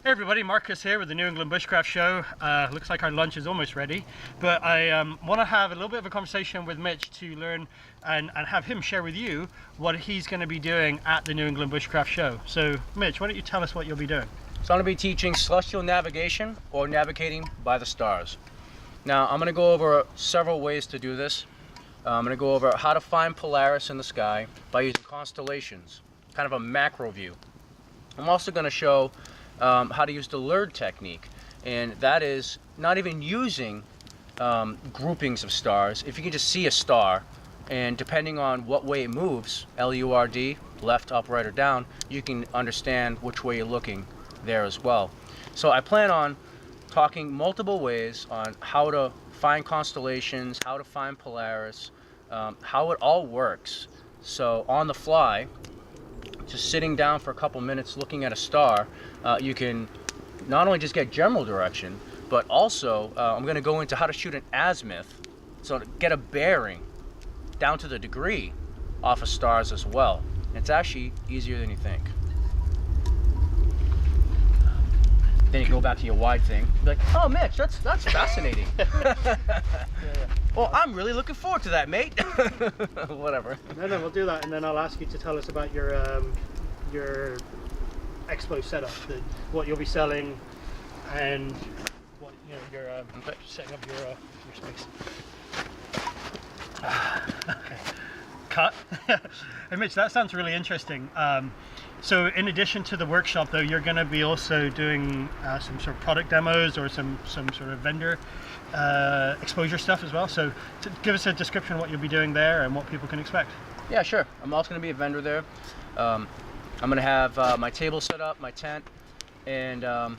Hey everybody, Marcus here with the New England Bushcraft Show. Looks like our lunch is almost ready, but I want to have a little bit of a conversation with Mitch to learn and have him share with you what he's going to be doing at the New England Bushcraft Show. So Mitch, why don't you tell us what you'll be doing? So I'm going to be teaching celestial navigation, or navigating by the stars. Now I'm going to go over several ways to do this. I'm going to go over how to find Polaris in the sky by using constellations, kind of a macro view. I'm also going to show how to use the LURD technique, and that is not even using groupings of stars. If you can just see a star, and depending on what way it moves, L-U-R-D, left, up, right, or down, you can understand which way you're looking there as well. So I plan on talking multiple ways on how to find constellations, how to find Polaris, how it all works. So on the fly, just sitting down for a couple minutes looking at a star, you can not only just get general direction, but also I'm going to go into how to shoot an azimuth, so to get a bearing down to the degree off of stars as well. It's actually easier than you think. Then you go back to your wide thing, be like, oh Mitch, that's fascinating. Well, I'm really looking forward to that, mate. Whatever. No, we'll do that, and then I'll ask you to tell us about your expo setup, what you'll be selling, and what your setting up your space. Okay. Cut. Hey Mitch, that sounds really interesting. So in addition to the workshop though, you're going to be also doing some sort of product demos or some sort of vendor exposure stuff as well. So give us a description of what you'll be doing there and what people can expect. Yeah, sure. I'm also going to be a vendor there. I'm going to have my table set up, my tent, and I'm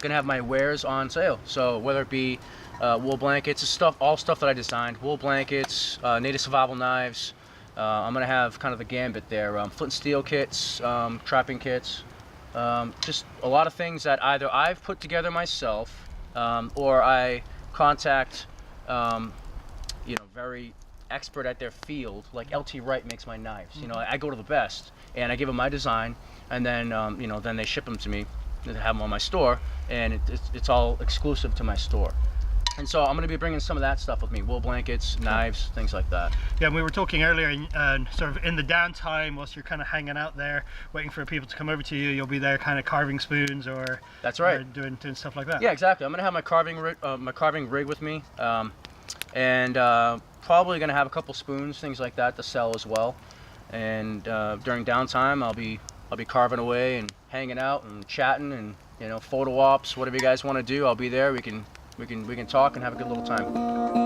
going to have my wares on sale. So whether it be wool blankets, all stuff that I designed, wool blankets, native survival knives. I'm going to have kind of the gambit there, flint and steel kits, trapping kits, just a lot of things that either I've put together myself or I contact very expert at their field, like LT Wright makes my knives. You know, I go to the best and I give them my design, and then then they ship them to me and have them on my store, and it's all exclusive to my store. And so I'm going to be bringing some of that stuff with me, wool blankets, knives, things like that. Yeah, we were talking earlier, and sort of in the downtime, whilst you're kind of hanging out there, waiting for people to come over to you, you'll be there kind of carving spoons or that's right, or doing stuff like that. Yeah, exactly. I'm going to have my carving rig with me, and probably going to have a couple spoons, things like that, to sell as well. And during downtime, I'll be carving away and hanging out and chatting, and photo ops, whatever you guys want to do, I'll be there. We can talk and have a good little time.